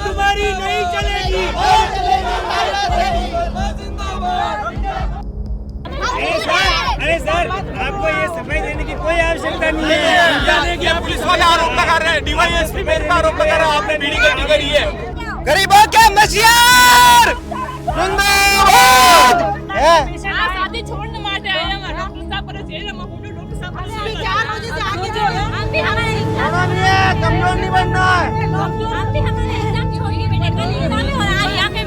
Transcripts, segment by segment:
तुम्हारी नहीं चलेगी। अरे सर, आपको ये समय देने की कोई आवश्यकता नहीं है। पुलिस वाले आरोप लगा रहे हैं, डीवाईएसपी मेरे पे आरोप लगा रहा है आपने बीड़ी गड्डी करी है। गरीबों के मसीहार जिंदाबाद। शादी छोड़ने માટે આયા ડોક્ટર સાહેબ પર જેલમાં મોટો ડોક્ટર સાહેબ 4 बजे से आगे जो हम भी हमारे छोड़ना नहीं है, कमजोर नहीं बनना है। हम भी हमारे एग्जाम छोड़िए बेटे, कल एग्जाम है और आज यहाँ पे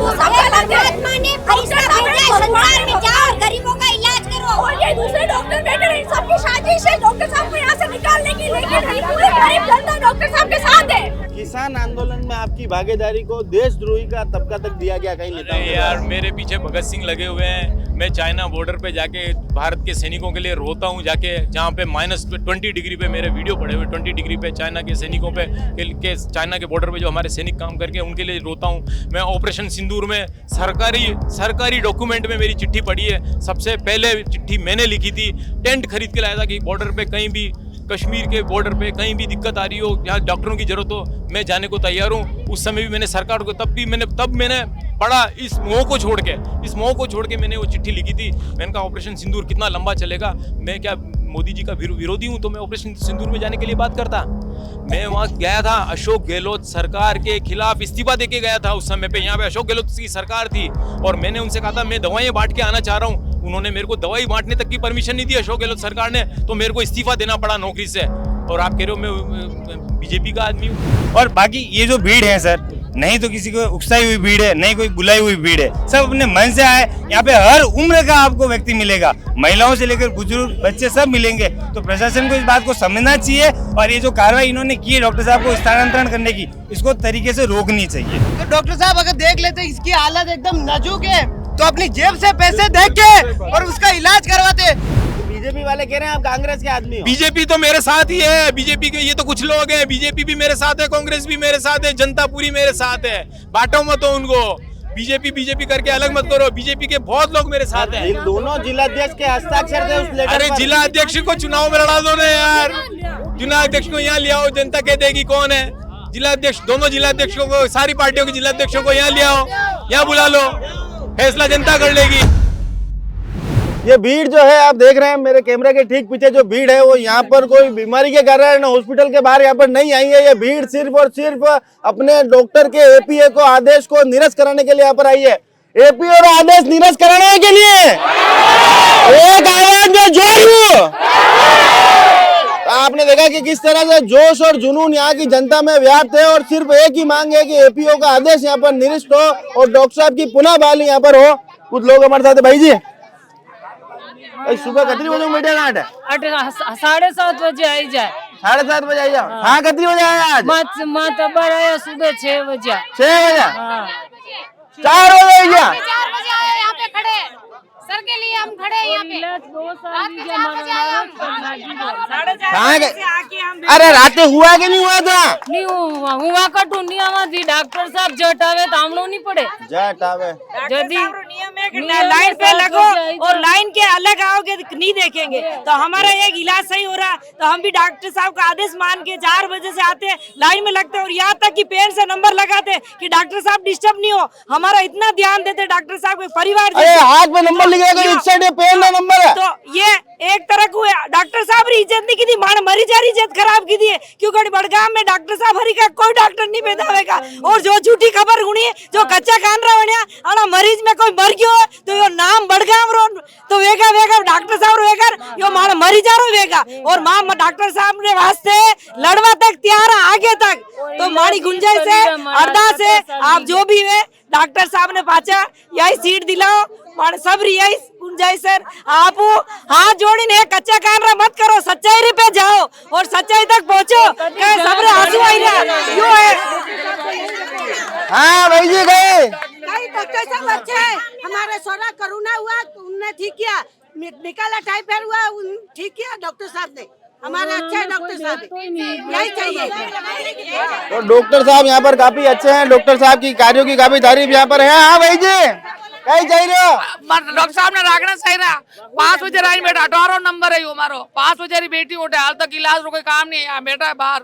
वो सब आत्मा ने पैसा भेजा संसार में जाओ और गरीबों का इलाज करो। और ये दूसरे डॉक्टर बैठे हैं, सबकी साजिश है डॉक्टर साहब को यहाँ से निकालने की, लेकिन पूरे गरीब जनता डॉक्टर साहब के साथ है। किसान आंदोलन में आपकी भागीदारी को देशद्रोही का तबका तक दिया गया कहीं नेताओं अरे यार, मेरे पीछे भगत सिंह लगे हुए हैं। मैं चाइना बॉर्डर पे जाके भारत के सैनिकों के लिए रोता हूँ, जाके जहाँ पे -20 डिग्री पे मेरे वीडियो पड़े हुए, 20 डिग्री पे चाइना के सैनिकों पे के चाइना के बॉर्डर पे जो हमारे सैनिक काम करके उनके लिए रोता हूँ। मैं ऑपरेशन सिंदूर में सरकारी डॉक्यूमेंट में मेरी चिट्ठी पड़ी है। सबसे पहले चिट्ठी मैंने लिखी थी, टेंट खरीद के लाया था कि बॉर्डर पे कहीं भी, कश्मीर के बॉर्डर पे कहीं भी दिक्कत आ रही हो, जहाँ डॉक्टरों की जरूरत हो, मैं जाने को तैयार हूँ। उस समय भी मैंने सरकार को तब मैंने पढ़ा, इस मोह को छोड़ के मैंने वो चिट्ठी लिखी थी। मैंने कहा ऑपरेशन सिंदूर कितना लंबा चलेगा, मैं क्या मोदी जी का विरोधी हूँ तो मैं ऑपरेशन सिंदूर में जाने के लिए बात करता। मैं वहाँ गया था, अशोक गहलोत सरकार के खिलाफ इस्तीफा देके गया था। उस समय पे यहाँ पे अशोक गहलोत की सरकार थी और मैंने उनसे कहा था मैं दवाइयाँ बांट के आना चाह रहा हूँ। उन्होंने मेरे को दवाई बांटने तक की परमिशन नहीं दी अशोक गहलोत सरकार ने, तो मेरे को इस्तीफा देना पड़ा नौकरी से। और आप कह रहे हो मैं बीजेपी का आदमी हूँ। और बाकी ये जो भीड़ है सर, नहीं तो किसी को उकसाई हुई भीड़ है, नहीं कोई बुलाई हुई भीड़ है, सब अपने मन से आए। यहाँ पे हर उम्र का आपको व्यक्ति मिलेगा, महिलाओं से लेकर बुजुर्ग, बच्चे सब मिलेंगे। तो प्रशासन को इस बात को समझना चाहिए और ये जो कार्रवाई इन्होंने की है डॉक्टर साहब को स्थानांतरण करने की, इसको तरीके से रोकनी चाहिए। तो डॉक्टर साहब अगर देख लेते इसकी हालत एकदम नाजुक है तो अपनी जेब से पैसे दे के और उसका इलाज करवाते। बीजेपी वाले कह रहे हैं आप कांग्रेस के आदमी हो। बीजेपी तो मेरे साथ ही है, बीजेपी के ये तो कुछ लोग हैं, बीजेपी भी मेरे साथ है, कांग्रेस भी मेरे साथ है, जनता पूरी मेरे साथ है। बांटो मत उनको, बीजेपी करके अलग मत करो। बीजेपी के बहुत लोग मेरे साथ हैं। इन दोनों जिलाध्यक्ष के हस्ताक्षर थे उस लेटर अरे पर। जिला अध्यक्ष को चुनाव में लड़ा दो ना यार, जिला अध्यक्ष को यहाँ ले आओ, जनता कह देगी कौन है जिला अध्यक्ष। दोनों जिला अध्यक्षों को, सारी पार्टियों के जिला अध्यक्षों को यहाँ ले आओ, यहाँ बुला लो, फैसला जनता कर लेगी। ये भीड़ जो है आप देख रहे हैं मेरे कैमरे के ठीक पीछे जो भीड़ है वो यहाँ पर कोई बीमारी के कारण हॉस्पिटल के बाहर यहाँ पर नहीं आई है। ये भीड़ सिर्फ और सिर्फ अपने डॉक्टर के एपीए को आदेश को निरस्त कराने के लिए यहाँ पर आई है। एपीए और आदेश निरस्त कराने के लिए एक आवाज में जोर। आपने देखा कि किस तरह से जोश और जुनून यहाँ की जनता में व्याप्त है और सिर्फ एक ही मांग है कि एपीओ का आदेश यहाँ पर निरस्त हो और डॉक्टर साहब की पुनः बहाली यहाँ पर हो। कुछ लोग हमारे साथ है। भाई जी, सुबह कितनी बजे मीटिंग है? 7:30 बजे आई जाए। 7:30 बजे आई जाओ। हाँ, कितनी बजे आया आज? माता बर आया सुबह 6 बजे। 6 बजे? 4 बजे आई गया। 4 बजे आए यहाँ पे खड़े सर के लिए, हम खड़े हैं यहाँ पे। अरे रात हुआ कि नहीं हुआ था? नहीं हुआ का टूनिया में थी डॉक्टर साहब जट आवे तो हम लोग नहीं पड़े। जट आवे यदि लाइन पे लगो और लाइन के अलग आओगे नहीं देखेंगे तो हमारा एक इलाज सही हो रहा तो हम भी डॉक्टर साहब का आदेश मान के 4 बजे से आते लाइन में लगते और यहाँ तक कि पेन से नंबर लगाते कि डॉक्टर साहब डिस्टर्ब नहीं हो। हमारा इतना ध्यान देते डॉक्टर साहब के परिवार जैसे। हाथ पे नंबर लिखा पेन का नंबर है तो ये एक तरह को डॉक्टर साहब री इज्जत नहीं की थी, मरी जा रही इज्जत खराब की थी क्योंकि बड़गाम में डॉक्टर साहब हरी का कोई डॉक्टर नहीं पैदा होगा। और जो झूठी खबर हुई जो कच्चा कान रहा बनिया मरीज में कोई मर गयो तो यो नाम बड़गाम रो तो वेगा डॉक्टर साहब वेगा यो मारा मरी जा रो वेगा और मां डॉक्टर साहब ने वास्ते लड़वा तक तैयार आगे तक। तो मारी गुंजाइश है, अरदास है, आप जो भी है डॉक्टर साहब ने पाचा यही सीट दिलाओ सब यही गुंजाइश सर। आप हाथ जोड़ीने कच्चा कान मत करो, सच्चाई पे जाओ और सच्चाई तक पहुँचो। सब आंसू आई यो है। हाँ भाई जी गए डॉक्टर साहब अच्छे है, हमारे सोना कोरोना हुआ उनने ठीक किया, निकाला टाइफाइड हुआ ठीक किया डॉक्टर साहब ने। हमारे अच्छे डॉक्टर साहब यही चाहिए। तो डॉक्टर साहब यहाँ पर काफी अच्छे हैं, डॉक्टर साहब की कार्यों की काफी तारीफ यहाँ पर है। हाँ भाई जी કઈ જઈ રહ્યો? डॉक्टर साहब ने राखना चाहिए ना 5 बजे राइन बेटा 18 नंबर है हमारो 5 बजे बेटी उठे हाल तक इलाज कोई काम नहीं है बेटा है बाहर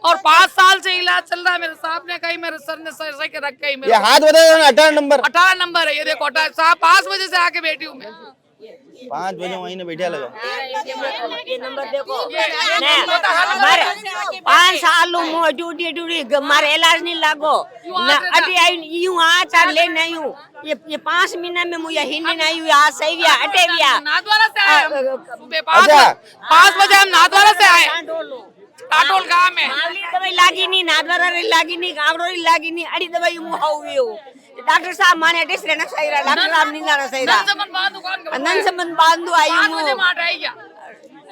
और 5 साल से इलाज चल रहा है मेरे साहब ने कही मेरे सर ने सही के रख गई ये हाथ बताओ ना 18 नंबर 18 नंबर है ये देखो साहब 5 बजे से आके बैठी हूँ मैं 5 बजे वहीं ने बैठा लगा 5 साल ड्यूटी मारे इलाज नहीं लागो अटी आई यूं आ चार ले नहीं हूं ये 5 महीने में मुझे हिंदी नहीं हुई आ सही गया अटे गया नाथद्वारा से आए 5 बजे हम नाथद्वारा से आए टाटोल गांव में दवाई लागी नहीं नाथद्वारा लागी नहीं गावरोरी लागी नहीं अड़ी दवाई मुंह हुई हो डॉक्टर साहब माने टेस्ट रहना सही रहा डॉक्टर साहब नहीं लाना सही रहा अनंत संबंध बांधो आई हूं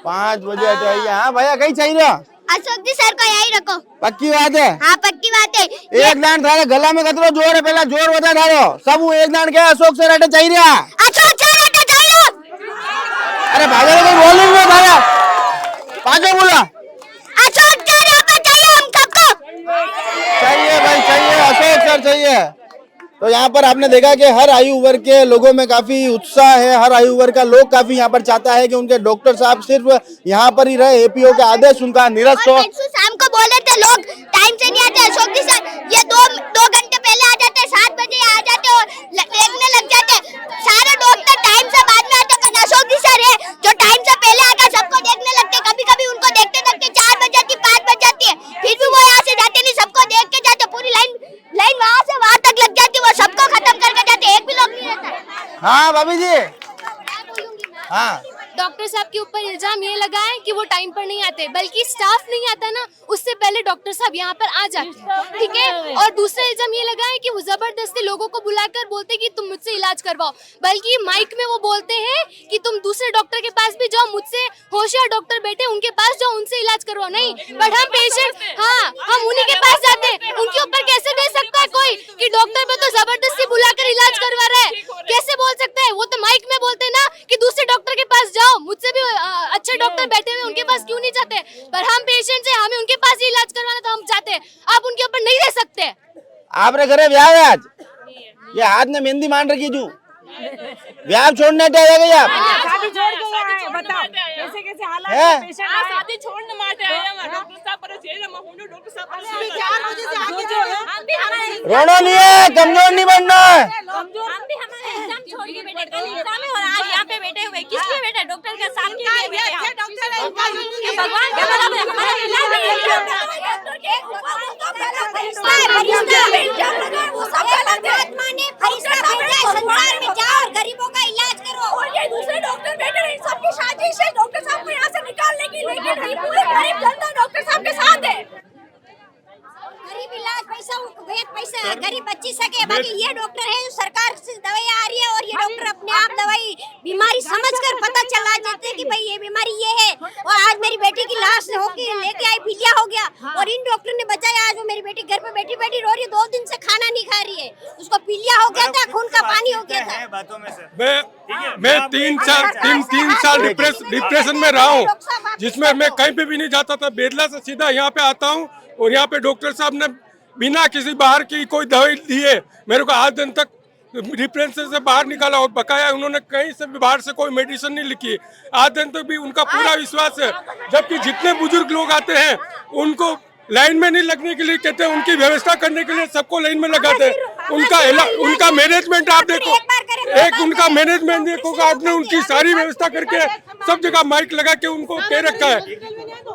5 बजे हटाइए। हाँ भैया कहीं चाहिए रहा? अशोक जी सर को यही रखो। पक्की बात है? हाँ पक्की बात है। एक दान थारे गला में कतरो जोर है पहला जोर बता थारो सब हूँ एक दान के अशोक सर हटे चाहिए रहा? अशोक सर हटे चाहिए। अरे भाजा कोई बोल नहीं रहा थारा पांचों बोला अशोक सर यहाँ पर चाहिए हम सबको। चाहिए भाई चाहिए अशोक सर चाहिए। तो यहाँ पर आपने देखा कि हर आयु वर्ग के लोगों में काफी उत्साह है, हर आयु वर्ग का लोग काफी यहाँ पर चाहता है कि उनके डॉक्टर साहब सिर्फ यहाँ पर ही रहे, एपीओ के आदेश उनका निरस्त हो। शाम को बोले थे लोग टाइम से नहीं आते अशोक जी सर ये दो घंटे पहले आ जाते 7 बजे आ जाते और देखने लग जाते सारे डॉक्टर टाइम से बाद में आते पर अशोक जी सर है जो टाइम से पहले आकर सबको देखने लगते कभी कभी उनको देखते देखते 4 बज जाती 5 बज जाती है फिर भी वो यहाँ से जाते नहीं सबको देख के जाते पूरी लाइन वहाँ से वहाँ तक लग जाती वो सबको खत्म करके जाते एक भी लोग नहीं रहता। हाँ भाभी जी हाँ डॉक्टर साहब के ऊपर इल्जाम ये लगाए कि वो टाइम पर नहीं आते बल्कि स्टाफ नहीं आता ना उससे पहले डॉक्टर साहब यहाँ पर आ जाते ठीक है और दूसरा इल्जाम ये लगाए कि वो जबरदस्ती लोगों को बुलाकर बोलते कि तुम मुझसे इलाज करवाओ बल्कि माइक में वो बोलते हैं कि तुम दूसरे डॉक्टर के पास भी जाओ मुझसे होशियार डॉक्टर बैठे उनके पास जाओ उनसे इलाज करवाओ नहीं बट हम पेशेंट हाँ हम उन्हीं के पास जाते उनके ऊपर कैसे दे सकता है कोई कि डॉक्टर पे तो जबरदस्ती बुलाकर इलाज करवा रहा है कैसे बोल सकता है वो तो माइक में बोलते ना कि दूसरे डॉक्टर के पास जाओ मुझसे भी अच्छे डॉक्टर बैठे हुए उनके पास क्यों नहीं जाते पर हम पेशेंट हैं हमें उनके पास ही इलाज करवाना तो हम जाते आप उनके ऊपर नहीं रह सकते। आपने घरे ब्याह है आज ये हाथ में मेहंदी मान रखी जू ब्याह छोड़ने गई आप शादी छोड़ के आए बताओ कैसे कैसे हालात है? है पेशेंट शादी छोड़ने माटे आए हम डॉक्टर साहब पर जेल में हूं डॉक्टर साहब पर 4 बजे से आके रोना नहीं है कमजोर नहीं बनना है। हम भी हमारा एग्जाम छोड़ के बैठे कल एग्जाम है और आज यहाँ पे बैठे हुए किस लिए बैठे डॉक्टर के साथ के लिए बैठे हैं डॉक्टर है भगवान के बराबर हमारा इलाज आत्मा ने फरिश्ता भेजा संसार में जाओ और गरीबों का इलाज करो और ये दूसरे डॉक्टर बैठे हैं सबकी साजिश है डॉक्टर साहब को यहाँ से निकालने की लेकिन नहीं पूरे गरीब जनता डॉक्टर साहब के साथ है गरीब इलाज पैसा गरीब बच्ची सके बाकी ये डॉक्टर है सरकार से दवाई आ रही है और ये डॉक्टर अपने आप दवाई बीमारी समझकर पता चला जाते कि भाई ये बीमारी ये है और आज मेरी बेटी की लाश होके लेके आई पीलिया हो गया और इन डॉक्टर ने बचाया आज वो मेरी बेटी घर पे बैठी बैठी रो रही है 2 दिन से खाना नहीं खा रही है उसको पीलिया हो गया था खून का पानी हो गया था बातों में सर मैं 3 साल डिप्रेशन में रहा हूँ जिसमें मैं कहीं पे भी नहीं जाता था बेदला से सीधा यहाँ पे आता हूँ और यहाँ पे डॉक्टर साहब ने बिना किसी बाहर की कोई दवाई दिए मेरे को आज दिन तक डिप्रेशन से बाहर निकाला और बकाया उन्होंने कहीं से भी बाहर से कोई मेडिसिन नहीं लिखी आज दिन तक भी उनका पूरा विश्वास है जबकि जितने बुजुर्ग लोग आते हैं उनको लाइन में नहीं लगने के लिए कहते हैं उनकी व्यवस्था करने के लिए सबको लाइन में लगाते हैं उनका मैनेजमेंट आप देखो एक उनका मैनेजमेंट देखो आपने उनकी सारी व्यवस्था करके सब जगह माइक लगा के उनको कह रखा है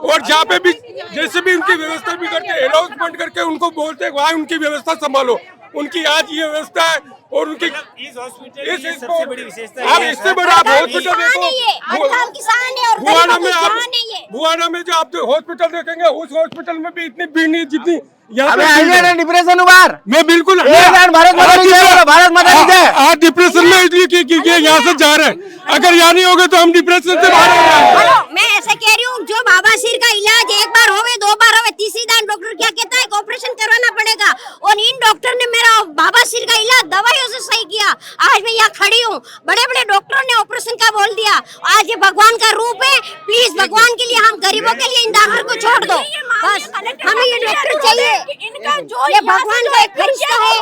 और जहाँ पे भी जैसे भी उनकी व्यवस्था भी करके अनाउंसमेंट करके उनको बोलते हैं वहाँ उनकी व्यवस्था संभालो उनकी आज ये व्यवस्था है और उनकी इस हॉस्पिटल की सबसे बड़ी विशेषता आप इससे बड़ा आप हॉस्पिटल देखो बुआना में जो आप हॉस्पिटल देखेंगे उस हॉस्पिटल में भी इतनी भीड़ नहीं जितनी यहाँ पे डिप्रेशन उबार मैं बिल्कुल भारत माता की जय आज डिप्रेशन में इसलिए कि यहाँ से जा रहे हैं अगर यहाँ नहीं होगे तो हम डिप्रेशन से बाहर हो जाएंगे। मैं ऐसा कह रही हूँ जो बाबा सिर का इलाज एक बार होवे 2 बार होवे तीसरी दान डॉक्टर क्या कहता है ऑपरेशन करवाना पड़ेगा और इन डॉक्टर ने मेरा बाबा सिर का इलाज दवाइयों से सही किया आज मैं यहाँ खड़ी हूँ बड़े बड़े डॉक्टरों ने ऑपरेशन का बोल दिया आज ये भगवान का रूप है प्लीज भगवान के लिए हम गरीबों के लिए इन डॉक्टर को छोड़ दो बस हमें ये डॉक्टर चाहिए का जो ये भगवान का एक फरिश्ता है,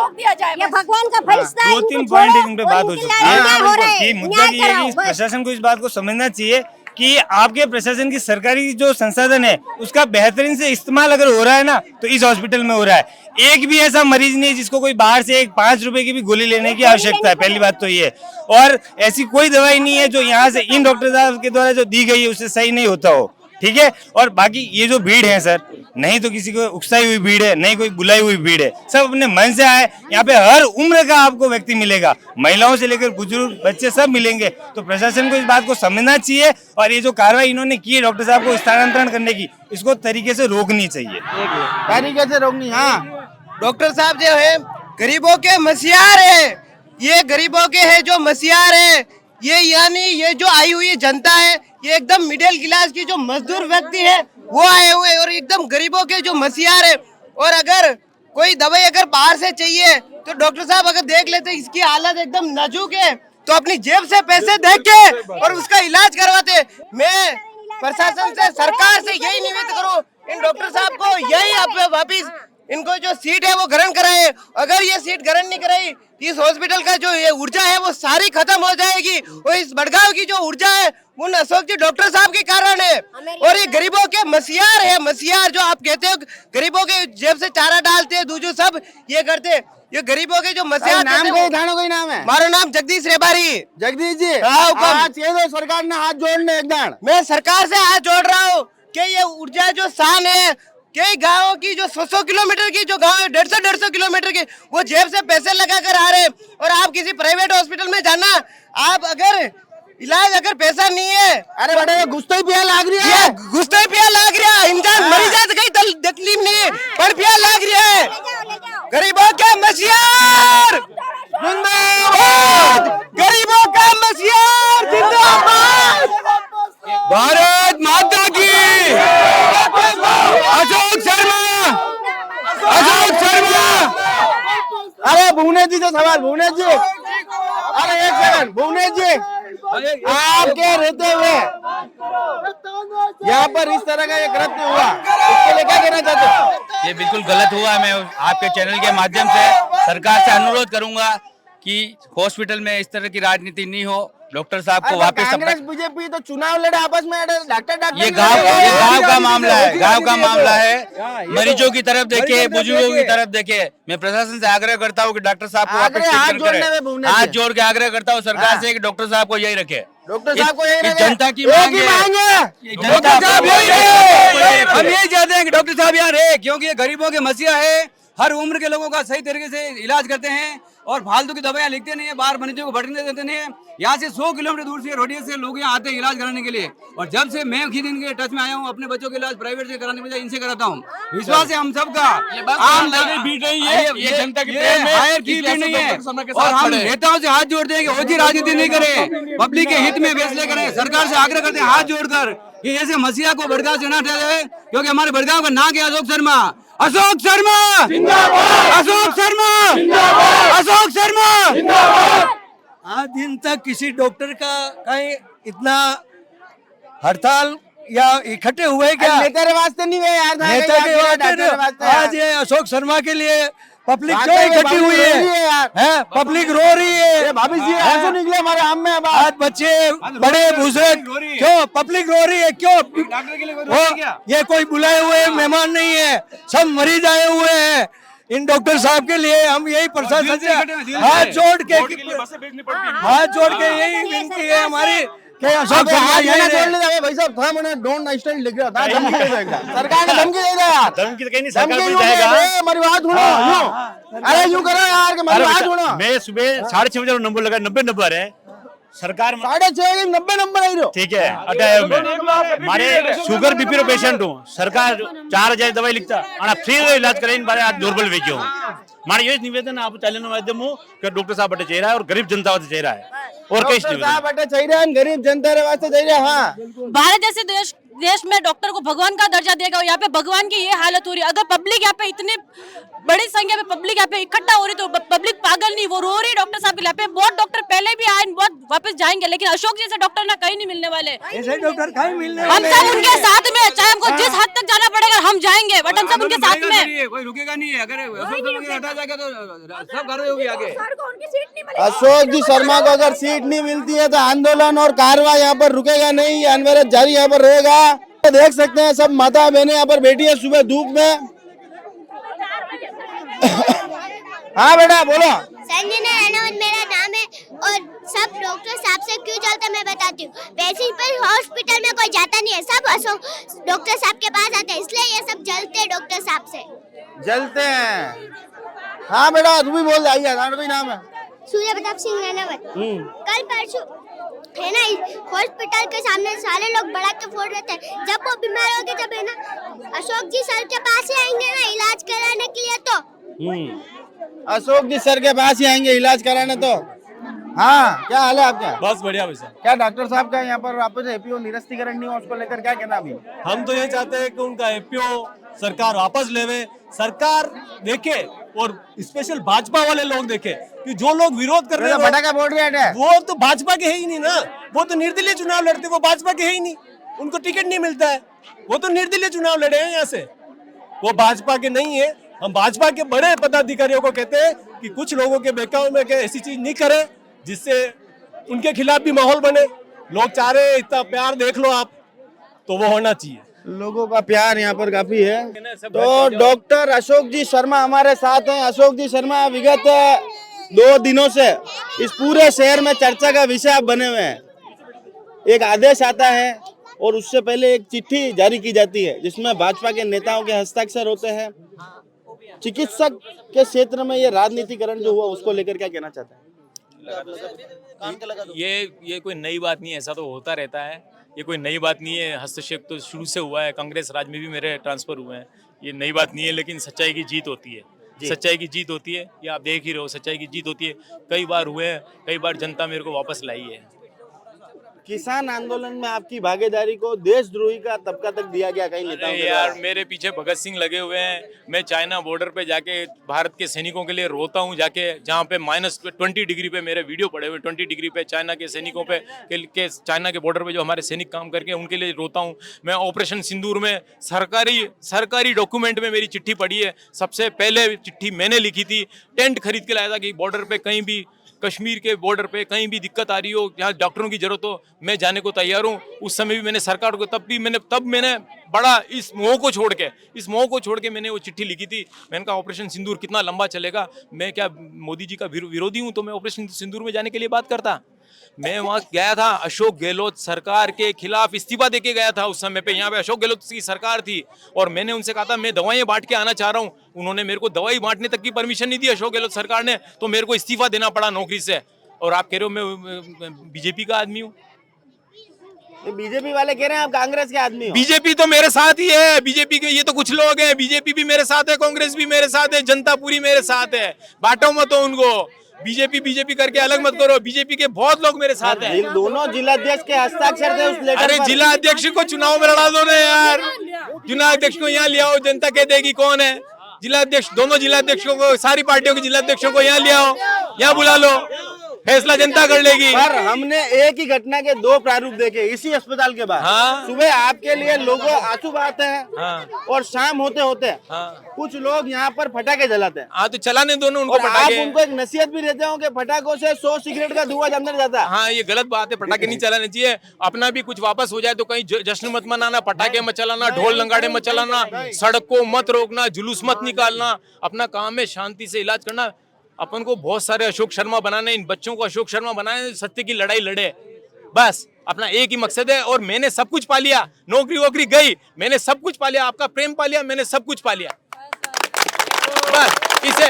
ये भगवान का फरिश्ता है। दो तीन पॉइंट इन पे बात हो चुकी है कि मुद्दा ये है कि प्रशासन को इस बात को समझना चाहिए कि आपके प्रशासन की सरकारी जो संसाधन है उसका बेहतरीन से इस्तेमाल अगर हो रहा है ना तो इस हॉस्पिटल में हो रहा है। एक भी ऐसा मरीज नहीं है जिसको कोई बाहर से एक 5 रुपए की भी गोली लेने की आवश्यकता है, पहली बात तो ये। और ऐसी कोई दवाई नहीं है जो यहाँ से इन डॉक्टर साहब के द्वारा जो दी गई है उससे सही नहीं होता हो, ठीक है। और बाकी ये जो भीड़ है सर, नहीं तो किसी को उकसाई हुई भीड़ है, नहीं कोई बुलाई हुई भीड़ है, सब अपने मन से आए। यहाँ पे हर उम्र का आपको व्यक्ति मिलेगा, महिलाओं से लेकर बुजुर्ग बच्चे सब मिलेंगे। तो प्रशासन को इस बात को समझना चाहिए और ये जो कार्रवाई इन्होंने की है डॉक्टर साहब को स्थानांतरण करने की, इसको तरीके से रोकनी चाहिए, तरीके से रोकनी। हाँ, डॉक्टर साहब जो है गरीबों के मसीहार है, ये गरीबों के है जो मसीहार है, ये यानी ये जो आई हुई जनता है, ये एकदम मिडिल क्लास की जो मजदूर व्यक्ति है वो आए हुए और एकदम गरीबों के जो मसीहार है। और अगर कोई दवाई अगर बाहर से चाहिए तो डॉक्टर साहब अगर देख लेते इसकी हालत एकदम नाजुक है तो अपनी जेब से पैसे दे के और उसका इलाज करवाते। मैं प्रशासन से, सरकार से यही निवेदन करूँ, इन डॉक्टर साहब को यही आप वापिस इनको जो सीट है वो ग्रहण कराए। अगर ये सीट ग्रहण नहीं कराई इस हॉस्पिटल का जो ये ऊर्जा है वो सारी खत्म हो जाएगी। और इस बड़गांव की जो ऊर्जा है उन अशोक जी डॉक्टर साहब के कारण है। और ये गरीबों के मसीहार है, मसीहार जो आप कहते हो, गरीबों के जेब से चारा डालते हैं, दूजो सब ये करते, ये गरीबों के जो मसीहार। नाम कोई नाम है? मारो नाम जगदीश रेबारी। जगदीश जी, सरकार ने हाथ जोड़ने एकदम। मैं सरकार से हाथ जोड़ रहा हूँ कि ये ऊर्जा जो शान है, कई गाँव की जो 100 किलोमीटर की जो गाँव है 150 किलोमीटर की, वो जेब से पैसे लगा कर आ रहे हैं। और आप किसी प्राइवेट हॉस्पिटल में जाना, आप अगर इलाज अगर पैसा नहीं है, अरे बड़े गुस्से पिया लाग रही है, गुस्से पिया लाग रहा है, इंसान मरी जाए कहीं तकलीफ नहीं है, पर पिया लाग रहा है। गरीबों के मसीहार जिंदाबाद, गरीबों का मसीहार जिंदाबाद, भारत माता की। अशोक शर्मा, अशोक शर्मा। अरे भुवनेश जी से सवाल, भुवनेश जी, अरे एक सेकंड, भुवनेश जी, आपके रहते हुए यहाँ पर इस तरह का एक कृत्य हुआ, इसके लिए क्या कहना चाहते हो? ये बिल्कुल गलत हुआ। मैं आपके चैनल के माध्यम से सरकार से अनुरोध करूंगा कि हॉस्पिटल में इस तरह की राजनीति नहीं हो। डॉक्टर साहब को वापस कांग्रेस बीजेपी तो चुनाव लड़े आपस में, डॉक्टर ये गांव का मामला है, गांव का मामला है। मरीजों की तरफ देखे, बुजुर्गों की तरफ देखे। मैं प्रशासन से आग्रह करता हूँ कि डॉक्टर साहब को वापस ट्रीटमेंट करें। हाथ जोड़ के आग्रह करता हूँ सरकार से कि डॉक्टर साहब को यही रखे। डॉक्टर साहब को यही रखे, जनता की मांग है, डॉक्टर साहब हम यही चाहते हैं कि डॉक्टर साहब यहाँ रहे, क्योंकि ये गरीबों के मसीहा है, हर उम्र के लोगों का सही तरीके से इलाज करते हैं और फालतू की दवाइयाँ लिखते नहीं है, बाहर मरीजों को भटकने देते नहीं है। यहाँ से 100 किलोमीटर दूर से रोडिया से लोग यहाँ आते हैं इलाज कराने के लिए। और जब से मैं खुद इनके टच में आया हूँ, अपने बच्चों के इलाज प्राइवेट से कराने के बजाय इनसे कराता हूँ। विश्वास है हम सबका, आम भीड़ नहीं है, ये जनता की प्रेम है, हायर की भी नहीं है। और हम नेताओं से हाथ जोड़ते हैं कि ओजी राजनीति नहीं करें, पब्लिक के हित में फैसले करें। सरकार से आग्रह करते हैं हाथ जोड़कर कि ऐसे मसीहा को बड़गांव से न हटाया जाए, क्योंकि हमारे बड़गांव का नाम है अशोक शर्मा। अशोक शर्मा जिंदाबाद, अशोक शर्मा जिंदाबाद, अशोक शर्मा जिंदाबाद। आज दिन तक किसी डॉक्टर का कहीं इतना हड़ताल या इकट्ठे हुए क्या? नेता के वास्ते नहीं है यार, नेता के वास्ते। आज ये अशोक शर्मा के लिए पब्लिक क्यों इकट्ठी हुई है? पब्लिक रो रही है, भाभी जी आंसू निकले हमारे आम में। आज बच्चे बड़े बुजुर्ग क्यों पब्लिक रो रही है? क्यों? ये कोई बुलाए हुए मेहमान नहीं है, सब मरीज आए हुए हैं। इन डॉक्टर साहब के लिए हम यही प्रशासन से हाथ जोड़ के यही विनती है हमारी कि अशोक भाई साहब था, मैंने डोंट स्टैंड लिख रहा था, सरकार ने धमकी दे दिया। धमकी तो कहीं नहीं, सरकार भी जाएगा। हमारी बात सुनो, अरे यूं करो यार कि हमारी बात सुनो। मैं सुबह 6:30 बजे नंबर लगा, 90 नंबर है सरकार 6:30 90 नंबर आई रो, ठीक है। हमारे शुगर बीपी रो पेशेंट हूँ, सरकार 4000 दवाई लिखता और फ्री इलाज करें। इन बारे आज दुर्बल वेक्यो हमारा ये निवेदन आप चैनल माध्यम हो कि डॉक्टर साहब बटे चाहिए है और गरीब जनता वास्ते चाहिए है, और कई बटे चाहिए गरीब जनता वास्ते चाहिए। हाँ, भारत जैसे देश में डॉक्टर को भगवान का दर्जा देगा और यहाँ पे भगवान की ये हालत हो रही है। अगर पब्लिक यहाँ पे इतनी बड़ी संख्या में पब्लिक यहाँ पे इकट्ठा हो रही तो पब्लिक पागल नहीं, वो रो रही डॉक्टर साहब के यहाँ पे। बहुत डॉक्टर पहले भी आए, बहुत वापस जाएंगे, लेकिन अशोक जैसे डॉक्टर ना कहीं नहीं मिलने वाले। ऐसे डॉक्टर कहीं मिलने हम सब उनके साथ में, चाहे हमको जिस हद तक जाना पड़ेगा हम जाएंगे, बट हम सब उनके साथ में हैं। कोई रुकेगा नहीं है, अगर हटा जाएगा तो सब कार्रवाई होगी आगे। अशोक जी शर्मा को अगर सीट नहीं मिलती है तो आंदोलन और कार्रवाई यहाँ पर रुकेगा नहीं, अनवरत जारी यहाँ पर रहेगा। देख सकते हैं सब माता बहनें यहाँ पर बैठी है सुबह धूप में। हाँ बेटा बोलो। संजना राणावत मेरा नाम है और सब डॉक्टर साहब से क्यों चलता मैं बताती हूँ। पेशेंट पर हॉस्पिटल में कोई जाता नहीं है, सब अशोक डॉक्टर साहब के पास आते हैं, इसलिए ये सब जलते हैं डॉक्टर साहब से। जलते हैं। हाँ बेटा तू भी बोल जाइए, भी नाम है सूर्य प्रताप सिंह राणावत। कल परसों है ना हॉस्पिटल के सामने सारे लोग बड़ा के फोड़ रहे थे। जब वो बीमार हो गए जब है ना अशोक जी सर के पास ही आएंगे ना इलाज कराने के लिए तो अशोक जी सर के पास ही आएंगे इलाज कराने तो। हाँ क्या हाल है आपका? बस बढ़िया वैसे। क्या डॉक्टर साहब का यहाँ पर वापस एपीओ निरस्तीकरण नहीं हुआ, उसको लेकर क्या कहना अभी? हम तो ये चाहते हैं कि उनका एपीओ सरकार वापस लेवे, सरकार देखे और स्पेशल भाजपा वाले लोग देखे कि जो लोग विरोध कर रहे हैं पटाखा फोड़ रहे हैं वो तो भाजपा के है ही नहीं ना, वो तो निर्दलीय चुनाव लड़ते, वो भाजपा के है ही नहीं, उनको टिकट नहीं मिलता है, वो तो निर्दलीय चुनाव लड़े हैं यहाँ से, वो भाजपा के नहीं है। हम भाजपा के बड़े पदाधिकारियों को कहते हैं कि कुछ लोगों के बहकावे में ऐसी चीज नहीं करें जिससे उनके खिलाफ भी माहौल बने। लोग चाह रहे हैं इतना प्यार देख लो आप, तो वो होना चाहिए। लोगों का प्यार यहाँ पर काफी है। तो डॉक्टर अशोक जी शर्मा हमारे साथ हैं। अशोक जी शर्मा विगत 2 दिनों से इस पूरे शहर में चर्चा का विषय आप बने हुए हैं। एक आदेश आता है और उससे पहले एक चिट्ठी जारी की जाती है जिसमें भाजपा के नेताओं के हस्ताक्षर होते हैं। चिकित्सक के क्षेत्र में ये राजनीतिकरण जो हुआ उसको लेकर क्या कहना चाहते हैं? ये कोई नई बात नहीं है, ऐसा तो होता रहता है, ये कोई नई बात नहीं है। हस्तक्षेप तो शुरू से हुआ है, कांग्रेस राज में भी मेरे ट्रांसफर हुए हैं, ये नई बात नहीं है। लेकिन सच्चाई की जीत होती है, सच्चाई की जीत होती है, ये आप देख ही रहे हो, सच्चाई की जीत होती है। कई बार हुए हैं, कई बार जनता मेरे को वापस लाई है। किसान आंदोलन में आपकी भागीदारी को देशद्रोही का तबका तक दिया गया कई नेताओं के यार मेरे पीछे भगत सिंह लगे हुए हैं। मैं चाइना बॉर्डर पे जाके भारत के सैनिकों के लिए रोता हूँ, जाके जहाँ पे -20 डिग्री पे मेरे वीडियो पड़े हुए, 20 डिग्री पे चाइना के सैनिकों पे के चाइना के बॉर्डर पे जो हमारे सैनिक काम करके उनके लिए रोता हूँ। मैं ऑपरेशन सिंदूर में सरकारी डॉक्यूमेंट में मेरी चिट्ठी पड़ी है, सबसे पहले चिट्ठी मैंने लिखी थी। टेंट खरीद के लाया था कि बॉर्डर पे कहीं भी, कश्मीर के बॉर्डर पे कहीं भी दिक्कत आ रही हो, जहाँ डॉक्टरों की जरूरत हो, मैं जाने को तैयार हूँ। उस समय भी मैंने सरकार को तब मैंने बड़ा इस मोह को छोड़ के मैंने वो चिट्ठी लिखी थी। मैंने कहा ऑपरेशन सिंदूर कितना लंबा चलेगा, मैं क्या मोदी जी का विरोधी हूँ तो मैं ऑपरेशन सिंदूर में जाने के लिए बात करता। मैं वहाँ गया था, अशोक गहलोत सरकार के खिलाफ इस्तीफा देके गया था। उस समय पे यहाँ पे अशोक गहलोत की सरकार थी और मैंने उनसे कहा था मैं दवाइयाँ बांट के आना चाह रहा हूँ। उन्होंने मेरे को दवाई बांटने तक की परमिशन नहीं दी अशोक गहलोत सरकार ने, तो मेरे को इस्तीफा देना पड़ा नौकरी से। और आप कह रहे हो मैं बीजेपी का आदमी हूँ? बीजेपी वाले कह रहे हैं आप कांग्रेस के आदमी हो। बीजेपी तो मेरे साथ ही है, बीजेपी के ये तो कुछ लोग हैं, बीजेपी भी मेरे साथ है, कांग्रेस भी मेरे साथ है, जनता पूरी मेरे साथ है। बांटो मत उनको, बीजेपी करके अलग मत करो, बीजेपी के बहुत लोग मेरे साथ हैं। दोनों जिलाध्यक्ष के हस्ताक्षर थे उस लेटर अरे जिलाध्यक्ष को चुनाव में लड़ा दो ना यार, जिलाध्यक्ष को यहाँ ले आओ, जनता कह देगी कौन है जिलाध्यक्ष। दोनों जिलाध्यक्षों को, सारी पार्टियों के जिलाध्यक्षों को यहाँ ले आओ, यहाँ बुला लो, फैसला जनता कर लेगी। पर हमने एक ही घटना के 2 प्रारूप देखे इसी अस्पताल के बाद। हाँ? सुबह आपके लिए लोगों आंसू बहाते हैं, हाँ? और शाम होते होते हाँ? कुछ लोग यहाँ पर पटाखे जलाते हैं। हाँ तो चलाने दोनों उनको और आप पटाखे। उनको एक नसीहत भी देते हो कि पटाखों से 100 सिगरेट का धुआं अंदर जाता है। हाँ ये गलत बात है, पटाखे नहीं चलाने चाहिए। अपना भी कुछ वापस हो जाए तो कहीं जश्न मत मनाना, पटाखे मत चलाना, ढोल नगाड़े मत चलाना, सड़क को मत रोकना, जुलूस मत निकालना, अपना काम में शांति से इलाज करना। अपन को बहुत सारे अशोक शर्मा बनाने, इन बच्चों को अशोक शर्मा बनाने, सत्य की लड़ाई लड़े, बस अपना एक ही मकसद है। और मैंने सब कुछ पा लिया, नौकरी वोकरी गई, मैंने सब कुछ पा लिया, आपका प्रेम पा लिया, मैंने सब कुछ पा लिया। बस इसे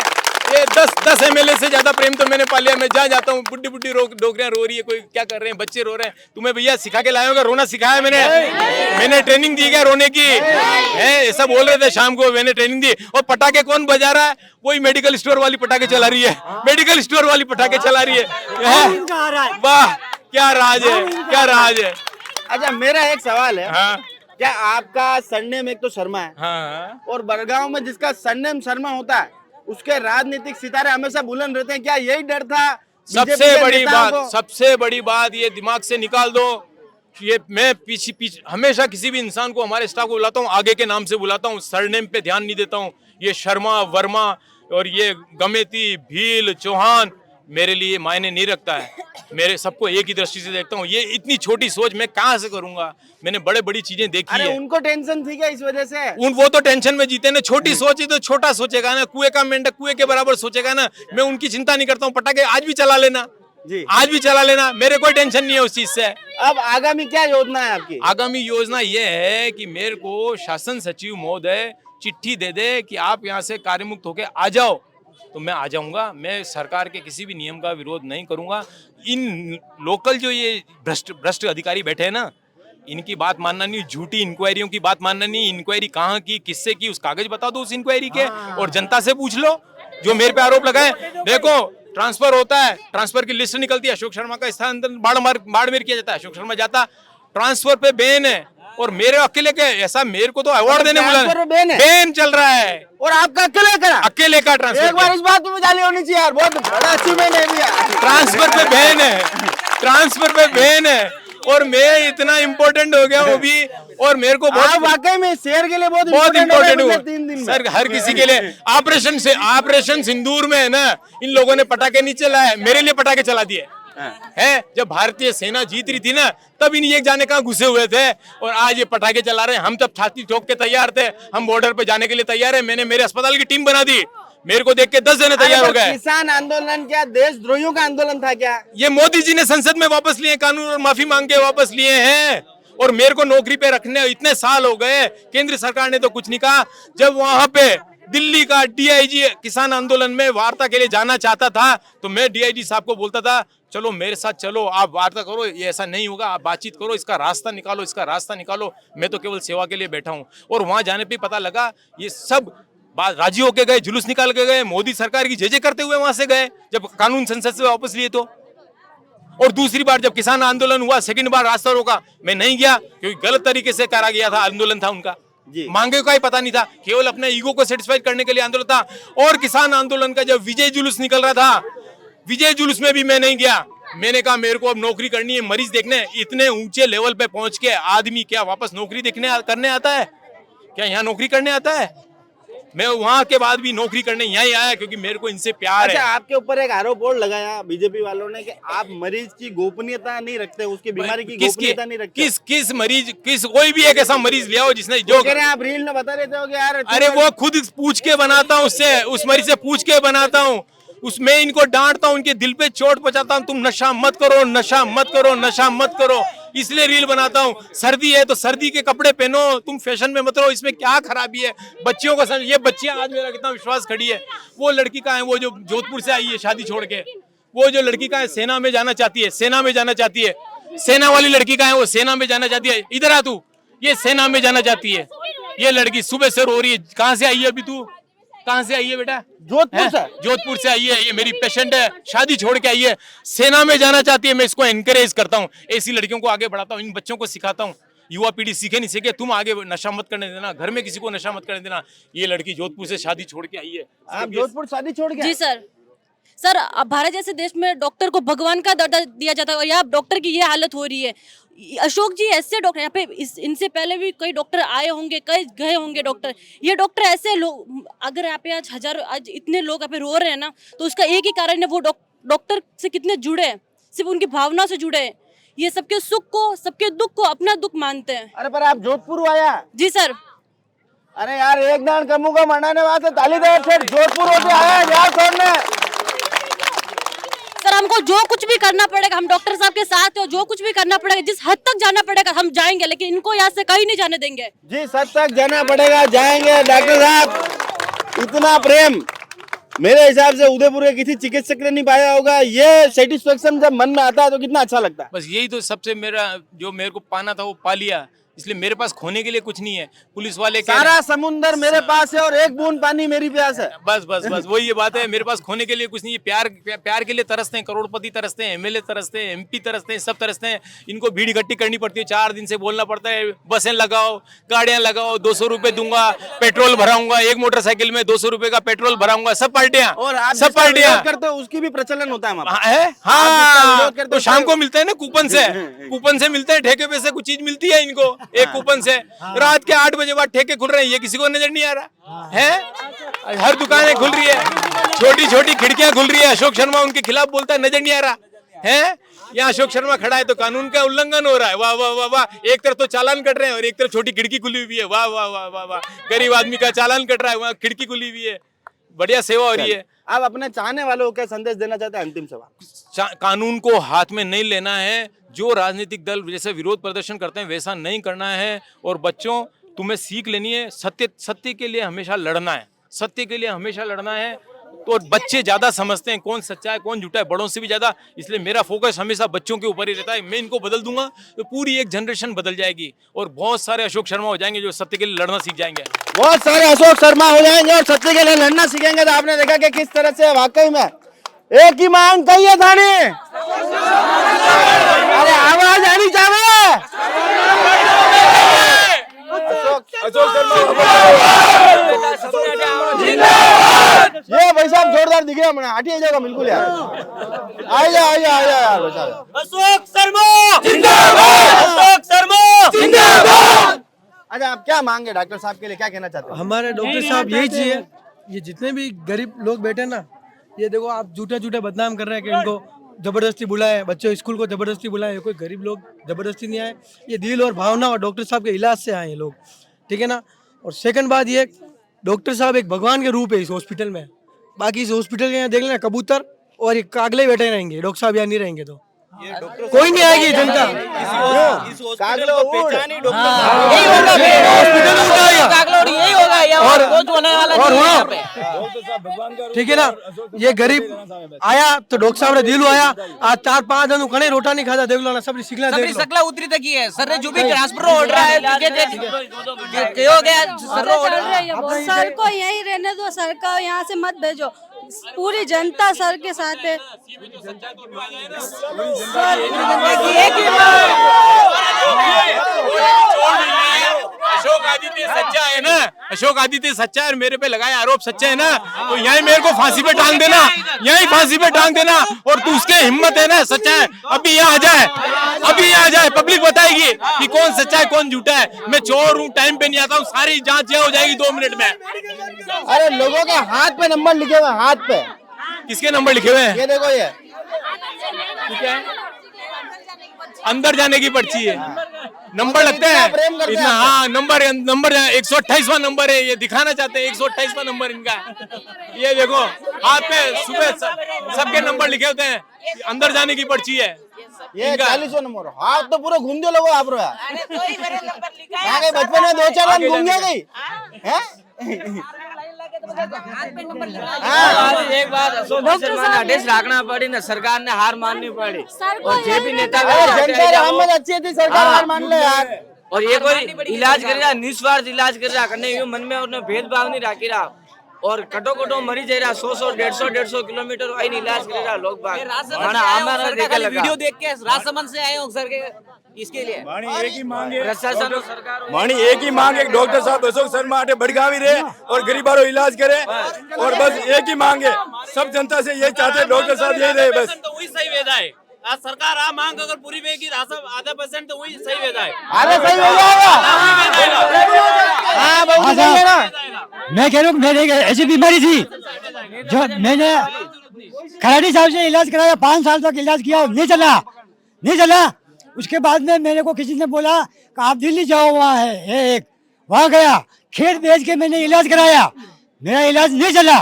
ये 10 MLA से ज्यादा प्रेम तो मैंने पा लिया। मैं जहाँ जाता हूँ बुड्ढी डोगरियाँ रो रही है, कोई क्या कर रहे हैं, बच्चे रो रहे हैं। तुम्हें भैया सिखा के लाया होगा, रोना सिखाया मैंने ट्रेनिंग दी क्या रोने की है, ऐसा बोल रहे थे शाम को, मैंने ट्रेनिंग दी। और पटाखे कौन बजा रहा है? वही मेडिकल स्टोर वाली पटाखे चला रही है, मेडिकल स्टोर वाली पटाखे चला रही है। वाह क्या राज है, क्या राज है। अच्छा मेरा एक सवाल है, हाँ? क्या आपका सरनेम एक तो शर्मा है, हाँ? और बड़गांव में जिसका सरनेम शर्मा होता है उसके राजनीतिक सितारे हमेशा बुलंद रहते हैं, क्या यही डर था? सबसे बड़ी बात ये दिमाग से निकाल दो ये मैं पीछे हमेशा किसी भी इंसान को, हमारे स्टाफ को बुलाता हूँ, आगे के नाम से बुलाता हूँ, सरनेम पे ध्यान नहीं देता हूँ। ये शर्मा, वर्मा और ये गमेती, भील, चौहान मेरे लिए मायने नहीं रखता है। मेरे सबको एक ही दृष्टि से देखता हूँ। ये इतनी छोटी सोच मैं कहाँ से करूंगा? मैंने बड़े बड़ी चीजें देखी है। उनको टेंशन थी क्या इस वजह से? वो तो टेंशन में जीते ना। छोटी सोच ही तो छोटा सोचेगा ना, कुएं का मेंढक कुएं के बराबर सोचेगा ना। मैं उनकी चिंता नहीं करता हूँ। पटाखे आज भी चला लेना जी, आज भी चला लेना, मेरे कोई टेंशन नहीं है उस चीज से। अब आगामी क्या योजना है आपकी? आगामी योजना ये है कि मेरे को शासन सचिव महोदय चिट्ठी दे दे कि आप यहाँ से कार्यमुक्त होके आ जाओ, तो मैं आ जाऊंगा। मैं सरकार के किसी भी नियम का विरोध नहीं करूंगा। इन लोकल जो ये भ्रष्ट अधिकारी बैठे हैं ना, इनकी बात मानना नहीं, झूठी इंक्वायरियों की बात मानना नहीं। इंक्वायरी कहाँ की, किससे की, उस कागज बता दो उस इंक्वायरी के, और जनता से पूछ लो जो मेरे पे आरोप लगाए। देखो ट्रांसफर होता है, ट्रांसफर की लिस्ट निकलती है, अशोक शर्मा का स्थानांतरण बाड़मेर किया जाता है, अशोक शर्मा जाता, ट्रांसफर पे बैन है। और मेरे अकेले के, ऐसा मेरे को तो अवार्ड देने बोला, बैन चल रहा है। और आपका अकेले का ट्रांसफर। एक बार इस बात में जाली होनी चाहिए यार, बहुत बड़ा अचीवमेंट है भैया। ट्रांसफर पे बैन है, ट्रांसफर पे बैन है, और मैं इतना इम्पोर्टेंट हो गया वो भी। और मेरे को बहुत वाकई में शेयर के लिए बहुत इम्पोर्टेंट हुआ 3 दिन सर, हर किसी के लिए। ऑपरेशन सिंदूर में है ना, इन लोगों ने पटाखे नहीं चलाए, मेरे लिए पटाखे चला दिए है। जब भारतीय सेना जीत रही थी ना, तब इन एक जाने कहाँ घुसे हुए थे, और आज ये पटाखे चला रहे हैं। हम तब छाती ठोक के तैयार थे, हम बॉर्डर पे जाने के लिए तैयार है। मैंने मेरे अस्पताल की टीम बना दी, मेरे को देख के 10 जने तैयार हो गए। किसान आंदोलन क्या देशद्रोहियों का आंदोलन था क्या? ये मोदी जी ने संसद में वापस लिए कानून, और माफी मांग के वापस लिए हैं। और मेरे को नौकरी पे रखने इतने साल हो गए, केंद्र सरकार ने तो कुछ नहीं कहा। जब वहां पे दिल्ली का डीआईजी किसान आंदोलन में वार्ता के लिए जाना चाहता था, तो मैं डीआईजी साहब को बोलता था, चलो मेरे साथ चलो, आप वार्ता करो, ये ऐसा नहीं होगा, आप बातचीत करो, इसका रास्ता निकालो, इसका रास्ता निकालो। मैं तो केवल सेवा के लिए बैठा हूँ। और वहां जाने पे पता लगा ये सब बात राजी होके गए, जुलूस निकाल के गए, मोदी सरकार की जय करते हुए वहां से गए, जब कानून संसद से वापस लिए तो। और दूसरी बार जब किसान आंदोलन हुआ, सेकंड बार रास्ता रोका, मैं नहीं गया, क्योंकि गलत तरीके से करा गया था, आंदोलन था उनका, मांगे का ही पता नहीं था, केवल अपने ईगो को सेटिस्फाई करने के लिए आंदोलन था। और किसान आंदोलन का जब विजय जुलूस निकल रहा था, विजय जुलूस में भी मैं नहीं गया। मैंने कहा मेरे को अब नौकरी करनी है, मरीज देखने। इतने ऊंचे लेवल पे पहुंच के आदमी क्या वापस नौकरी करने आता है क्या? यहाँ नौकरी करने आता है? मैं वहां के बाद भी नौकरी करने यहीं आया, क्योंकि मेरे को इनसे प्यार है। आपके ऊपर एक आरोप और लगाया बीजेपी वालों ने कि आप मरीज की गोपनीयता नहीं रखते, उसकी बीमारी की गोपनीयता नहीं रखते। किस मरीज, कोई भी एक ऐसा मरीज ले आओ जिसने जो कह रहे हैं, आप रील में बता देते हो कि यार, अरे वो खुद पूछ के बनाता हूँ, उससे उस मरीज से पूछ के बनाता हूँ, उसमें इनको डांटता हूँ, उनके दिल पे चोट पहुंचाता हूँ, तुम नशा मत करो, नशा मत करो, नशा मत करो, इसलिए रील बनाता हूँ। सर्दी है तो सर्दी के कपड़े पहनो, तुम फैशन में मत रहो, इसमें क्या खराबी है? बच्चियों को ये बच्चियां आज मेरा कितना विश्वास खड़ी है। वो लड़की का है, वो जो जोधपुर से आई है शादी छोड़ के, वो जो लड़की का है सेना में जाना चाहती है, सेना में जाना चाहती है, सेना वाली लड़की का है, वो सेना में जाना चाहती है। इधर आ तू, ये सेना में जाना चाहती है। ये लड़की सुबह से रो रही है। कहाँ से आई है अभी तू? कहाँ से आई है बेटा? जोधपुर से आई है। ये मेरी पेशेंट है, शादी छोड़ के आई है, सेना में जाना चाहती है। मैं इसको एनकरेज करता हूँ, ऐसी लड़कियों को आगे बढ़ाता हूँ, इन बच्चों को सिखाता हूँ। युवा पीढ़ी सीखे नहीं सीखे, तुम आगे नशा मत करने देना, घर में किसी को नशा मत करने देना। ये लड़की जोधपुर से शादी छोड़ के आई है। आप जोधपुर शादी छोड़ के? जी सर, अब भारत जैसे देश में डॉक्टर को भगवान का दर्जा दिया जाता है, और यहाँ डॉक्टर की ये हालत हो रही है। अशोक जी ऐसे डॉक्टर, यहाँ पे इनसे पहले भी कई डॉक्टर आए होंगे, कई गए होंगे डॉक्टर। ये डॉक्टर ऐसे लोग, अगर यहाँ पे आज इतने लोग यहाँ पे रो रहे हैं ना, तो उसका एक ही कारण है, वो डॉक्टर से कितने जुड़े हैं, सिर्फ उनकी भावना से जुड़े हैं। ये सबके सुख को, सबके दुख को अपना दुख मानते हैं। अरे पर आप जोधपुर आया? जी सर। अरे यार, एक दान कमू का मनाने वास्ते ताली दे, फिर जोधपुर होते आया यार छोड़ने। सर हमको जो कुछ भी करना पड़ेगा, हम डॉक्टर साहब के साथ हैं, जो कुछ भी करना पड़ेगा, जिस हद तक जाना पड़ेगा हम जाएंगे, लेकिन इनको यहाँ से कहीं नहीं जाने देंगे। जिस हद तक जाना पड़ेगा जाएंगे। डॉक्टर साहब, इतना प्रेम मेरे हिसाब से उदयपुर के किसी चिकित्सक ने नहीं पाया होगा। ये सेटिस्फेक्शन जब मन में आता है तो कितना अच्छा लगता है। बस यही तो सबसे मेरा जो मेरे को पाना था वो पा लिया। इसलिए मेरे पास खोने के लिए कुछ नहीं है। पुलिस वाले सारा समुंदर मेरे पास है और एक बूंद पानी मेरी प्यास है। बस बस बस वही ये बात है, मेरे पास खोने के लिए कुछ नहीं है। प्यार के लिए तरसते हैं, करोड़पति तरसते हैं, एमएलए तरसते हैं, एमपी तरसते हैं, सब तरसते हैं। इनको भीड़ इकट्ठी करनी पड़ती है, 4 दिन से बोलना पड़ता है बसें लगाओ, गाड़ियां लगाओ, 200 रुपए दूंगा, पेट्रोल भराऊंगा, एक मोटरसाइकिल में 200 रुपए का पेट्रोल भराऊंगा। सब पार्टियां और आप सब पार्टियां करते हो उसकी भी प्रचलन होता है वहाँ हाँ, तो शाम को मिलते हैं ना कूपन से मिलते हैं, ठेके पे से कुछ चीज मिलती है इनको एक कूपन से। रात के 8 बजे बाद ठेके खुल रहे हैं, ये किसी को नजर नहीं आ रहा है। हर दुकानें खुल रही है, छोटी छोटी खिड़कियां खुल रही है। अशोक शर्मा उनके खिलाफ बोलता है, नजर नहीं आ रहा है। यहाँ अशोक शर्मा खड़ा है तो कानून का उल्लंघन हो रहा है। वाह वाह वाह वाह, एक तरफ तो चालान कट रहे हैं और एक तरफ छोटी खिड़की खुली हुई है। वाह वाह वाह वाह वाह, गरीब आदमी का चालान कट रहा है, वहाँ खिड़की खुली हुई है, बढ़िया सेवा हो रही है। आप अपने चाहने वालों को क्या संदेश देना चाहते हैं? अंतिम सवाल। कानून को हाथ में नहीं लेना है, जो राजनीतिक दल जैसे विरोध प्रदर्शन करते हैं वैसा नहीं करना है। और बच्चों, तुम्हें सीख लेनी है, सत्य के लिए हमेशा लड़ना है, सत्य के लिए हमेशा लड़ना है। तो बच्चे ज्यादा समझते हैं कौन सच्चा है कौन झूठा है, बड़ों से भी ज्यादा। इसलिए मेरा फोकस हमेशा बच्चों के ऊपर ही रहता है। मैं इनको बदल दूंगा तो पूरी एक जनरेशन बदल जाएगी और बहुत सारे अशोक शर्मा हो जाएंगे जो सत्य के लिए लड़ना सीख जाएंगे। बहुत सारे अशोक शर्मा हो जाएंगे और सत्य के लिए लड़ना सीखेंगे। तो आपने देखा कि किस तरह से वाकई में एक ही मांग कही है थाने, अरे आवाज आनी चाहिए। अशोक ये भाई साहब जोरदार दिख रहे हैं, हटिए जाएगा बिल्कुल यार। आइए आइए आइए यार भाई साहब। अशोक शर्मा जिंदाबाद, अशोक शर्मा जिंदाबाद। अच्छा, आप क्या मांगे डॉक्टर साहब के लिए, क्या कहना चाहते हैं? हमारे डॉक्टर साहब यही चाहिए, ये जितने भी गरीब लोग बैठे ना, ये देखो आप झूठे बदनाम कर रहे हैं कि इनको जबरदस्ती बुलाए, बच्चों स्कूल को जबरदस्ती बुलाए। कोई गरीब लोग जबरदस्ती नहीं आए, ये दिल और भावना और डॉक्टर साहब के इलाज से आए ये लोग, ठीक है ना। और सेकंड बात ये, डॉक्टर साहब एक भगवान के रूप है इस हॉस्पिटल में। बाकी इस हॉस्पिटल के यहाँ देख लेना कबूतर और ये कागले बैठे रहेंगे, डॉक्टर साहब यहाँ नहीं रहेंगे तो कोई नहीं आएगी जनता। ठीक है ना, ये गरीब आया तो डॉक्टर साहब ने दिल आया। आज 4-5 दिन खड़े रोटा नहीं खाता, देख लो ना, सब सिखला देख लो। सकला उतरी तक है सर ने जो भी ट्रांसफर ऑर्डर है हो गया सर ऑर्डर। सर को यही रहने दो, सर का यहाँ से मत भेजो, पूरी जनता सर के साथ है। अशोक आदित्य सच्चा है ना, अशोक आदित्य सच्चा है, मेरे पे लगाए आरोप सच्चे है ना, तो यही मेरे को फांसी पे टांग देना, यही फांसी पे टांग देना। और तू उसके हिम्मत है ना, सच्चा है, अभी यहाँ आ जाए, अभी यहाँ आ जाए, पब्लिक बताएगी कि कौन सच्चा है कौन झूठा है। मैं चोर हूँ, टाइम पे नहीं आता हूँ, सारी जांच हो जाएगी 2 मिनट में। अरे लोगों के हाथ पे नंबर लिखे हुए, हाथ पे किसके नंबर लिखे हुए हैं? ये देखो, ये ठीक है, अंदर जाने की पर्ची है, नंबर लगते हैं इतना। हाँ, नंबर 128वां नंबर है, ये दिखाना चाहते हैं 128वां नंबर इनका। ये देखो हाथ पे सुबह सबके नंबर लिखे होते हैं, अंदर जाने की पर्ची है। ये 40वां नंबर, हाथ तो पूरा घूम दो लोगो आप यार। बचपन में 2-4 बार घूम गया गई है। एक बात, अशोक शर्मा ने आदेश रखना पड़ी ना, सरकार ने हार माननी पड़ी। और जे भी नेता अच्छी थी, सरकार हार मान ले यार। और ये कोई इलाज कर रहा, निस्वार्थ इलाज कर रहा, करने मन में उन्हें भेदभाव नहीं रखी रहा। और कटो मरी जा रहा, 100-150 किलोमीटर आइन इलाज कर रहा लोग बाग। वीडियो देख के राजसमंद से आए हूँ सर के, इसके लिए एक ही मांग है प्रशासन और सरकार, मानी एक ही मांग है, डॉक्टर साहब अशोक शर्मा आटे भड़कावी रहे और गरीबारों इलाज करे, और बस एक ही मांग है। सब जनता से यही चाहते हैं, डॉक्टर साहब यही रहे बस। तो वही सही वेदा है। आज सरकार आ मांग अगर पूरी वेगी आधा % तो वही सही वेदा है। आधा सही हो जाएगा। मैं कह रहा हूँ, मेरे ऐसी बीमारी थी जो मैंने खराड़ी साहब से इलाज कराया, 5 साल तक इलाज किया, नहीं चला। उसके बाद में मेरे को किसी ने बोला कि आप दिल्ली जाओ, वहाँ है वहाँ गया, खेत बेच के मैंने इलाज कराया, मेरा इलाज नहीं चला।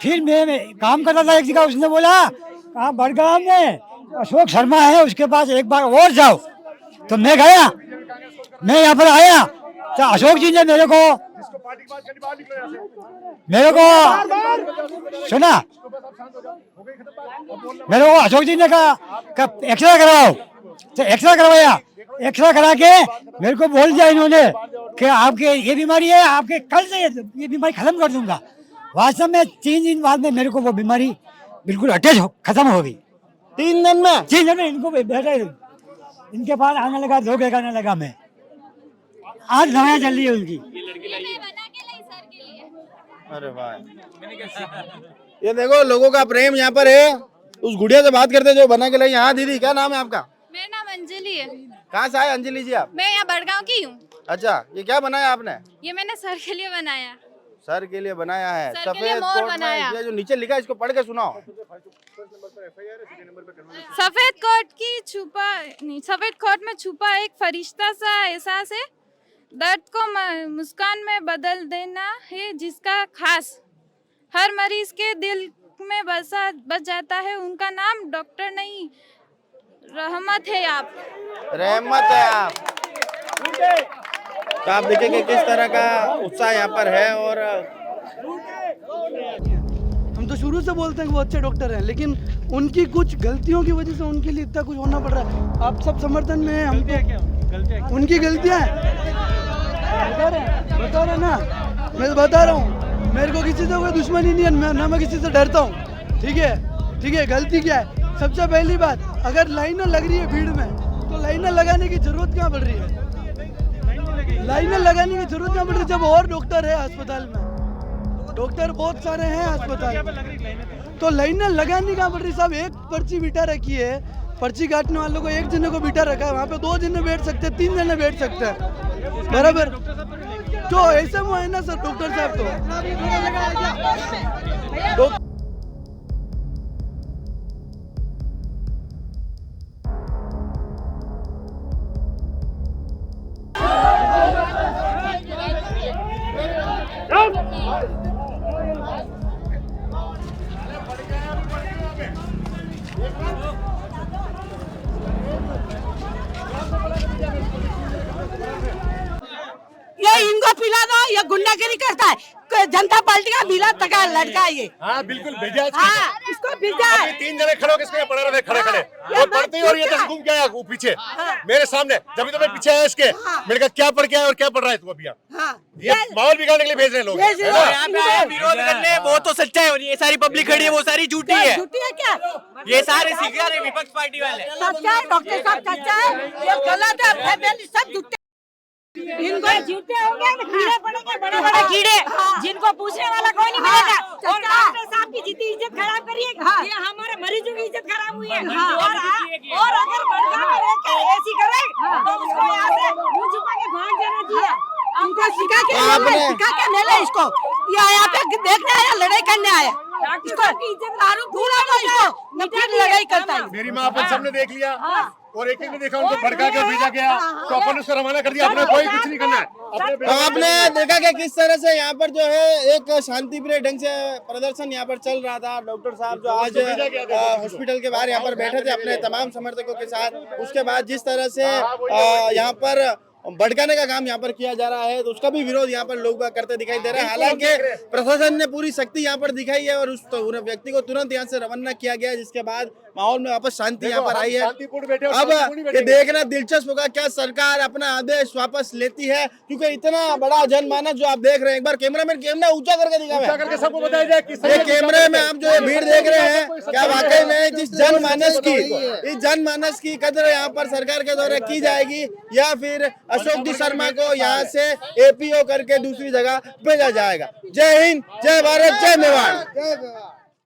फिर मैं काम करता था एक जगह, उसने बोला कहाँ बड़गांव में अशोक शर्मा है, उसके पास एक बार और जाओ। तो मैं गया, मैं यहाँ पर आया तो अशोक जी ने मेरे को सुना, मेरे को अशोक जी ने कहा एक्सरे कराओ। तो एक्सरा करवाया, एक्सरा करा के मेरे को बोल दिया इन्होंने कि आपके ये बीमारी है, आपके कल से ये बीमारी खत्म कर दूंगा। वास्तव में 3 दिन बाद में मेरे को वो बीमारी बिल्कुल खत्म हो गई। 3 दिन में? 3 दिन में इनको बेटा इनके पास आने लगा, धोखे खाने लगा मैं। आज दवाइयाँ चल रही है उनकी। अरे वाह, ये देखो लोगों का प्रेम यहाँ पर है। उस गुड़िया से बात करते जो बना के लाई। हाँ दीदी, क्या नाम है आपका? मेरा नाम अंजलि है। कहाँ से आए अंजलि जी आप? मैं यहाँ बड़गांव की हूँ। अच्छा, ये क्या बनाया आपने? ये मैंने सर के लिए बनाया। सर के लिए बनाया है? सर के लिए मोर बनाया। ये जो नीचे लिखा है इसको पढ़ के सुनाओ। सफेद कोट की छुपा नहीं, सफेद कोट में छुपा एक फरिश्ता सा एहसास है, दर्द को मुस्कान में बदल देना है जिसका खास, हर मरीज के दिल में बस जाता है उनका नाम, डॉक्टर नहीं रहमत है आप। रहमत है आप। तो आप देखेंगे किस तरह का उत्साह यहाँ पर है। और हम तो शुरू से बोलते हैं कि वो अच्छे डॉक्टर हैं, लेकिन उनकी कुछ गलतियों की वजह से उनके लिए इतना कुछ होना पड़ रहा है। आप सब समर्थन में हैं, हम तो उनकी गलतियाँ हैं बता रहे ना, मैं बता रहा हूँ। मेरे को किसी से कोई दुश्मनी नहीं है, ना मैं किसी से डरता हूँ। ठीक है, गलती क्या है? सबसे पहली बात, अगर लाइनें लग रही है भीड़ में, तो लाइनें लगाने की जरूरत कहाँ पड़ रही है? लाइनें लगाने की जरूरत कहाँ पड़ रही है जब और डॉक्टर है अस्पताल में? डॉक्टर बहुत सारे हैं अस्पताल, तो लाइनें लगानी कहाँ पड़ रही? साहब एक पर्ची बिठा रखी है, पर्ची काटने वालों को एक जने को बिठा रखा है, वहाँ पे 2 जने बैठ सकते हैं, 3 जने बैठ सकते हैं, बराबर? तो ऐसे वो है ना सर डॉक्टर साहब तो ये इनको पिला दो, ये गुंडागिरी करता है, जनता पार्टी का बिला तका लड़का है ये। हाँ बिल्कुल भेजा। हाँ, इसको भेजा। 3 जने खड़े होकर इसके पढ़ा रहे खड़े वो पढ़ते ही, और ये तो घूम के आया वो पीछे मेरे सामने, जब तो मैं पीछे आया इसके, मैंने कहा क्या पढ़ के आया और क्या पढ़ रहा है तू अभी? ये माहौल बिगाड़ने के लिए भेज रहे हैं लोग। यहाँ पे आए विरोध करने, वो तो सच्चा है, और ये सारी पब्लिक खड़ी है वो सारी झूठी है। झूठी है क्या? ये सारे सीखा रहे विपक्ष पार्टी वाले। सच्चा है, डॉक्टर साहब सच्चा है, ये गलत है, फैमिली सब झूठे। इनको झूठे होंगे, कीड़े पड़ेंगे, बड़े-बड़े कीड़े, जिनको पूछने वाला कोई नहीं मिलेगा। और डॉक्टर साहब की जितनी इज्जत खराब करिए, ये हमारे मरीजों की इज्जत खराब हुई है। और अगर बड़गांव में रहकर ऐसी करे तो उसको यहाँ से मुंह छुपा के भाग जाना चाहिए। हमको सिखा के ले ले इसको, यहाँ पे देखने आया, लड़ाई करने आया, इसको पूरा तो इसको फिर लड़ाई करता है। मेरी माँ अपन सबने देख लिया, और एक ने देखा उनको भड़का के भेजा गया, तो अपन उसको रवाना कर दिया। अपने कोई कुछ नहीं करना है। तो आपने देखा कि किस तरह से यहाँ पर जो है एक शांतिप्रिय ढंग से प्रदर्शन यहाँ पर चल रहा था। डॉक्टर साहब जो आज हॉस्पिटल के बाहर यहाँ पर बैठे थे अपने तमाम समर्थकों के साथ, उसके बाद जिस तरह से यहाँ पर भड़काने का काम यहाँ पर किया जा रहा है, तो उसका भी विरोध यहाँ पर लोग करते दिखाई दे रहे हैं। हालांकि प्रशासन ने पूरी सख्ती यहाँ पर दिखाई है और उस व्यक्ति को तुरंत यहाँ से रवाना किया गया, जिसके बाद माहौल में वापस शांति यहाँ पर आई है। अब ये देखना दिलचस्प होगा क्या सरकार अपना आदेश वापस लेती है, क्योंकि इतना बड़ा जनमानस जो आप देख रहे हैं, एक बार कैमरा ऊंचा करके दिखावे, सबको बताया जाए कि ये कैमरे में आप जो भीड़ देख रहे हैं, क्या वाकई में जिस जनमानस की कदर यहाँ पर सरकार के द्वारा की जाएगी, या फिर अशोक जी शर्मा को यहाँ से एपीओ करके दूसरी जगह भेजा जाएगा। जय हिंद, जय भारत, जय मेवाड़।